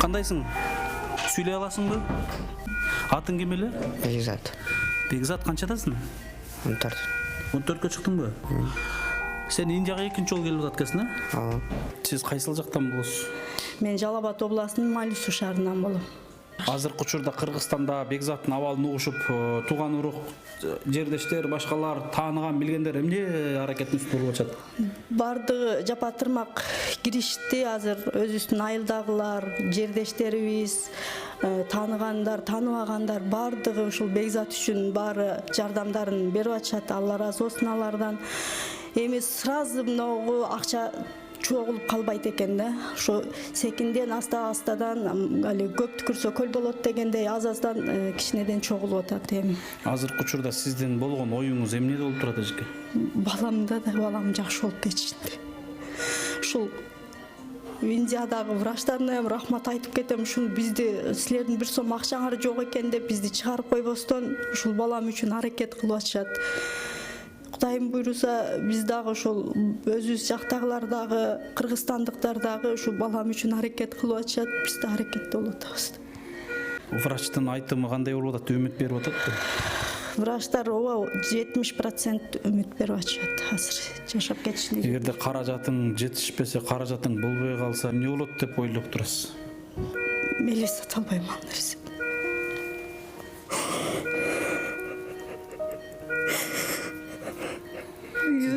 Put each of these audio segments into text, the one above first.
Кандайсың? Сүйлей аласыңбы? Атың ким эле? Бекзат. Бекзат, канчадасың? 14. 14-кө чыктыңбы? Сен Индияга экинчи жолу келип аткансың, Ага. Сиз кайсыл жактан болосуз? Мен Жалал Абад областынын Малису шаарынан болом. Азыркы учурда Кыргызстанда Бекзаттын абалын угушуп, тууган урук, жердештер, башкалар тааныган, билгендер эмне аракеттин үстүндө болуп атышат? Бардыгы жапа-тырмак киришти. Азыр өзүбүздүн айылдагылар, жердештерибиз, тааныгандар, тааныбагандар бардыгы ушул Бекзат үчүн баары жардамдарын берип атышат. Алла ыраазы болсун алардан. Эми сразу многу акча чогулуп калбайт экен да. Ошо секинден астадан али көп түкүрсө көл болот дегендей аз-аздан кичинеден чогулуп атат эми. Азыркы учурда сиздин болгон оюңуз эмнеде болуп турат эжеке? Балам жакшы болуп кетишти. Ушул Индиядагы врачтарына эми рахмат айтып кетем. Ушул бизди силердин бир сом акчаңар жок экен деп бизди чыгарып койбостон ушул балам үчүн аракет кылып атышат. Кудайым буйруса биз дагы ошол өзүбүз жактагылар дагы, кыргызстандыктар дагы ушул балам үчүн аракет кылып атышат. Биз да аракетте болуп атабыз. Врачтын айтымы кандай болуп атат? Үмүт берип ататпы? Врачтар 70% үмүт берип атышат. Азыр жашап кетишине. Эгерде каражатың жетишпесе, каражатың болбой калса, эмне болот деп ойлоп турасыз? Меле сата албайм аны нерсе.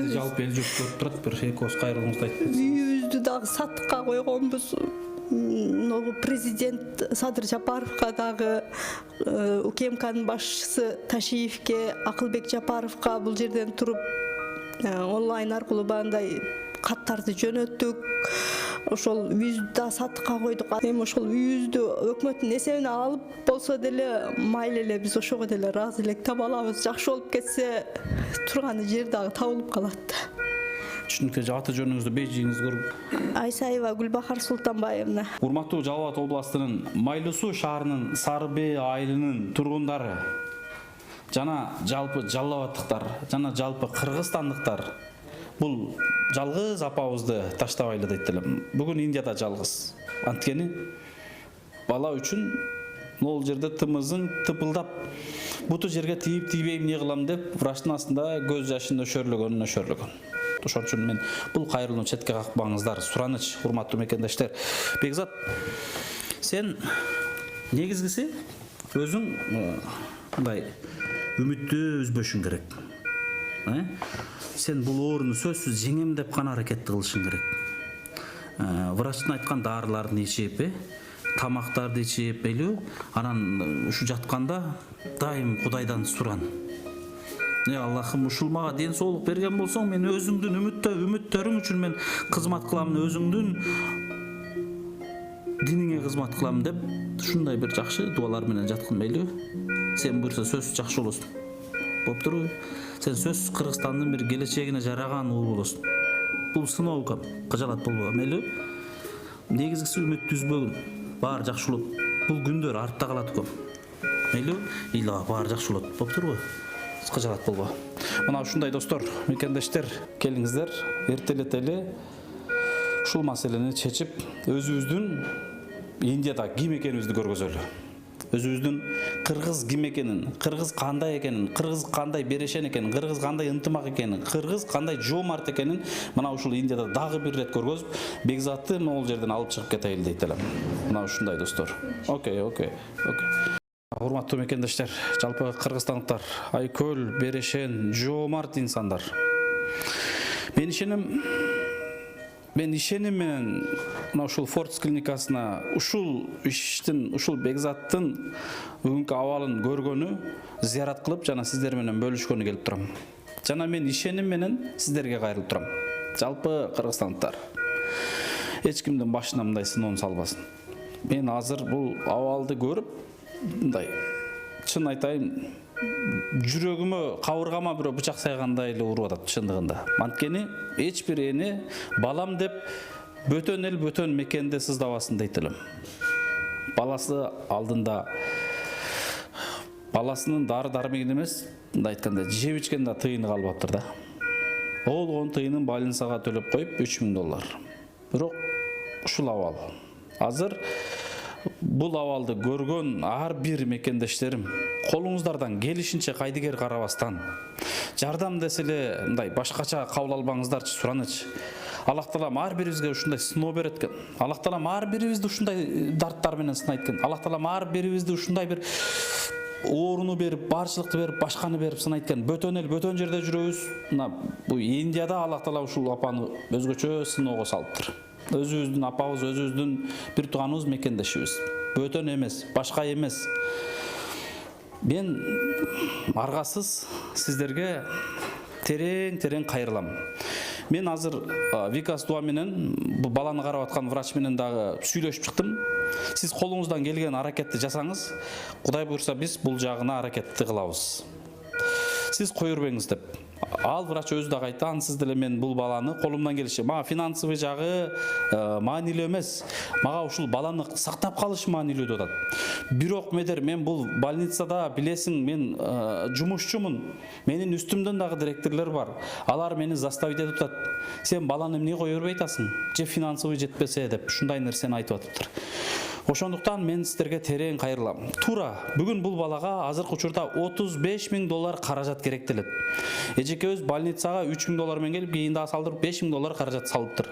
Жалпы эл жұрт көрүп турат, бир экөөс кайрылууңузду айтып кетсиңиз. Үйүбүздү дагы сатыкка койгонбуз. Могу президент Садыр Жапаровка дагы, УКМКнын башчысы Ташиевке, Акылбек Жапаровка бул жерден туруп онлайн аркылуу бандай каттарды жөнөттүк. Ошол үйүздү да сатыкка койдук. Эми ошол үйүздү өкмөттүн эсебине алып болсо деле майыл эле, биз ошого деле ыраазы элек таба алабыз. Жакшы болуп кетсе турган жер дагы табылып калат. Түшүнүктүү, аты жөнүңүздү бейжиңиз көрүп. Айсаева Гүлбахар Султанбаевна. Урматтуу Жалал Абад областынын Майлысуу шаарынын Сары Бээ айылынын тургундары жана жалпы жалалабадтыктар жана жалпы кыргызстандыктар бул жалгыз апабызды таштабайлы дейт элем. Бүгүн Индияда жалгыз. Анткени бала үчүн могул жерде тымызың тыпылдап буту жерге тийип тийбейм эмне кылам деп врачтын астында көз жашын өшөрлөгөн. Ошон үчүн мен бул кайрылууну четке какпаңыздар. Сураныч, урматтуу мекендештер. Бекзат, сен негизгиси өзүң мындай үмүттү үзбөшүң керек. Сен бул ооруну сөзсүз жеңем деп гана аракет кылышың керек. Врачтын айткан дарыларды ичип, тамактарды ичип, анан ушу жатканда дайым Кудайдан суран. Аллахым, ушул мага ден соолук берген болсоң, мен өзүңдүн үмүттөрүң үчүн мен кызмат кылам, өзүңдүн диниңе кызмат кылам деп ушундай бир жакшы дуалар менен жаткын, мейлиби? Сен буюрса сөзсүз жакшы болосуң. Болуп турбу? Сен сөзсүз Кыргызстандын бир келечегине жараган уулу болосуң. Бул сыноо укам, кыжалат болбогу, мейлиби? Негизгиси үмүттү үзбөгүн. Баары жакшы болот. Бул күндөр артта калат укам. Мейлиби? Ила баары жакшы болот. Болуп турбу? Кыжалат болбогу. Мына ушундай достор, мекендештер, келиңиздер, эртелетели ушул маселени чечип, өзүбүздүн Индияда ким экенибизди көргөзөлү. Өзүбүздүн кыргыз ким экенин, кыргыз кандай экенин, кыргыз кандай берешен экенин, кыргыз кандай ынтымак экенин, кыргыз кандай жоомарт экенин мына ушул Индияда дагы бир рет көргөзүп, Бекзатты могул жерден алып чыгып кетейли дейт элем. Мына ушундай достор. Окей. Урматтуу мекендештер, жалпы кыргызстандыктар, айкөл, берешен, жоомарт инсандар. Мен ишеним менен мына ушул Фордс клиникасына ушул иштин, ушул Бекзаттын бүгүнкү абалын көргөнү, зыярат кылып жана сиздер менен бөлүшкөнү келип турам. Жана мен ишеним менен сиздерге кайрылып турам. Жалпы кыргызстандыктар, эч кимдин башына мындай сыноону салбасын. Мен азыр бул абалды көрүп, мындай чын айтайын, жүрөгүмө, кабыргама бирөө бычак сайгандай эле уруп атат чындыгында. Анткени эч бир эне балам деп бөтөн эл бөтөн мекенде сыздабасын дейт элем. Баласы алдында баласынын дары-дармегин эмес, мындай айтканда, жеп ичкенде тыйыны калбаптыр да. Болгон тыйынын больницага төлөп коюп $3000. Бирок ушул абал. Азыр бул абалды көргөн ар бир мекендештерим колуңуздардан келишинче кайдыгер карабастан жардам десе эле мындай башкача кабыл албаңыздарчы, суранычы. Аллах Таалам ар бирибизге ушундай сыноо берет экен. Аллах Таалам ар бирибизди ушундай дарттар менен сынайт экен. Аллах Таалам ар бирибизди ушундай бир ооруну берип, барчылыкты берип, башканы берип сынайт экен. Бөтөн эл, бөтөн жерде жүрөбүз. Мына бу Индияда Аллах Таала ушул апаны өзгөчө сыноого салыптыр. Өзүбүздүн апабыз, өзүбүздүн бир тууганыбыз, мекендешибиз. Бөтөн эмес, башка эмес. Мен аргасыз сиздерге терең кайрылам. Мен азыр Викас Дуа менен бу баланы карап аткан врач менен дагы сүйлөшүп чыктым. Сиз колуңуздан келген аракетти жасаңыз, Кудай буйрса биз бул жагына аракетти кылабыз. Сиз кой бербеңиз деп. Ал врач өзү да айтты, ансыз деле мен бул баланы колумдан келиши, мага финансовый жагы маанилүү эмес, мага ушул баланы сактап калыш маанилүү деп атат. Бирок мен бул больницада билесиң, мен жумушчумун. Менин үстүмдөн дагы директорлор бар. Алар мени заставить этип атат. Сен баланы эмне кой бербей атасың? Же финансовый жетпесе деп ушундай нерсени айтып атыптыр. Ошондуктан мен сиздерге терең кайрылам. Туура, бүгүн бул балага азыркы учурда $35,000 каражат керектелет. Эжекебиз больницага $3,000 менен келип, кийин дагы салдырып $5,000 каражат салыптыр.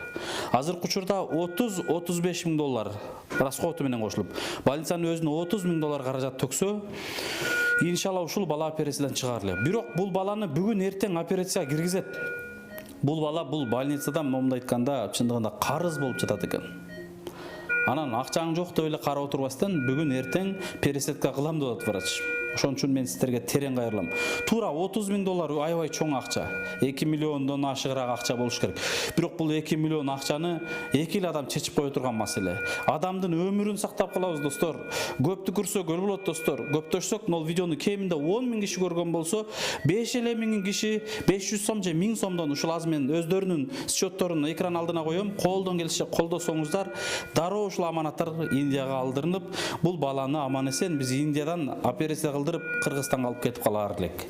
Азыркы учурда $30-35,000 расходу менен кошулуп, больницанын өзүнө $30,000 каражат төксө, иншалла ушул бала операциядан чыгар эле. Бирок бул баланы бүгүн эртең операцияга киргизет. Бул бала бул больницадан момундай айтканда чындыгында карыз болуп жатат экен. Анан акчаң жок деп эле карап отурбастан бүгүн эртең пересадка кылам деп атат врач. Ошон үчүн мен сиздерге терең кайрылам. Туура $30,000 аябай чоң акча. 2 миллиондон ашыгыраак акча болуш керек. Бирок бул 2 миллион акчаны эки эле адам чечип кое турган маселе. Адамдын өмүрүн сактап калабыз, достор. Көптү көрсө көл болот, достор. Көптөшсөк, мол видеону кеминде 10 000 киши көргөн болсо, 5 эле миң киши 500 сом же 1000 сомдон ушул аз мен өздөрүнүн счетторун экран алдына коем. Колдон келиши колдосоңуздар, дароо ушул аманаттар Индияга алдырынып, бул баланы аман эсен биз Индиядан операция кылдырып Кыргызстанга алып кетип калаар элек.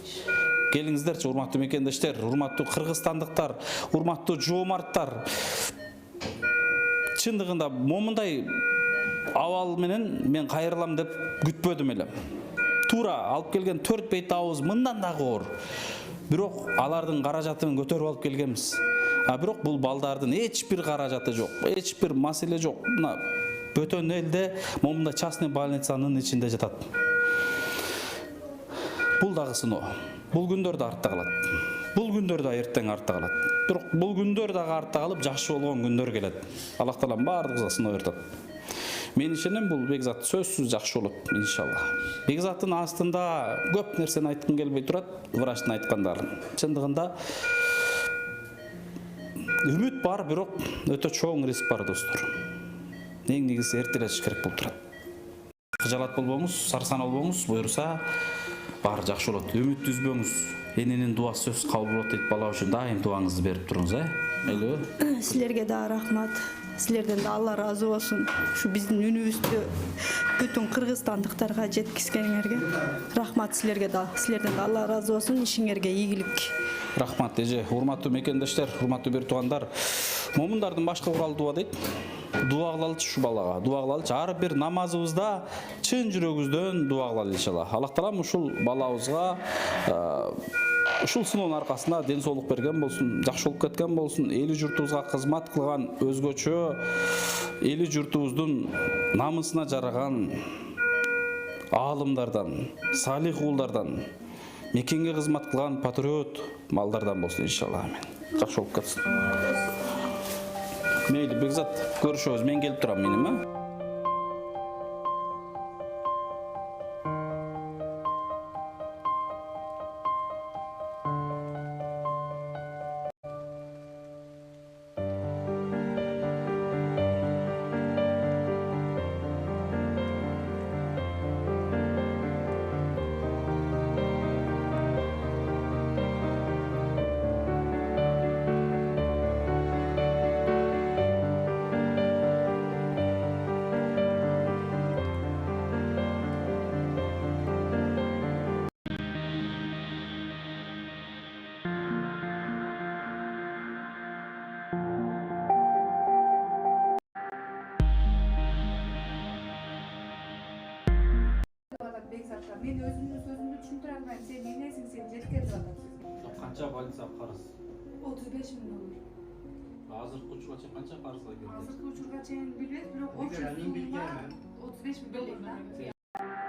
Келиңиздерчи, урматтуу мекендештер, урматтуу кыргызстандыктар, урматтуу жоомарттар. Чындыгында момундай абал менен мен кайрылам деп күтпөдүм эле. Туура алып келген 4 бейт абыз мындан дагы оор. Бирок алардын каражатын көтөрүп алып келгенбиз. Бирок бул балдардын эч бир каражаты жок, эч бир маселе жок. Мына бөтөн элде момундай частный больницанын ичинде жатат. Бул дагы сыноо. Бул күндөр да артта калат. Бул күндөр да эртең артта калат. Бирок бул күндөр дагы артта калып, жакшы болгон күндөр келет. Аллах Таалам бардыгыбызга сыноо берет. Мен ишенем, бул Бекзат сөзсүз жакшы болот, иншалла. Бекзаттын астында көп нерсени айткым келбей турат, врачтын айткандарын. Чындыгында үмүт бар, бирок өтө чоң риск бар, достор. Эң негизи эртелетиш керек болуп турат. Кыжалат болбоңуз, сарсан болбоңуз, буйруса баары жакшы болот. Үмүттү үзбөңүз. Эненин дуасы сөзсүз кабыл болот дейт, бала үчүн дайым дуаңызды берип туруңуз, Мейлиби? Силерге да рахмат. Силерден да Алла разы болсун. Ушу биздин үнүбүздү бүтүн кыргызстандыктарга жеткизгениңерге рахмат силерге да. Силерден да Алла разы болсун. Ишиңерге ийгилик. Рахмат эже, урматтуу мекендештер, урматтуу бир туугандар. Момундардын башкы куралы дуа дейт. Дуа кылалычы ушу балага, дуа кылалычы. Ар бир намазыбызда чын жүрөгүбүздөн дуа кылалы иншалла. Аллах Таалам ушул балабызга ушул сыноонун аркасында ден соолук берген болсун, жакшы болуп кеткен болсун, эли журтубузга кызмат кылган өзгөчө эли журтубуздун намысына жараган аалымдардан, салих уулдардан, мекенге кызмат кылган патриот малдардан болсун иншалла. Амин. Жакшы болуп кетсин. Мейли, Бекзат, көрүшөбүз. Мен келип турам, меним, Beyzat ağa, men özümdün sözümdü düşündüre almayım. Sen neylesin, sen жеткерip атасың. Qancha больница qarz? 35 000 доллар. Hozirgi uchgacha qancha qarzga keldi? Hozirgi uchurga чейин билбейт, бирок общий сумма 35 000 доллар.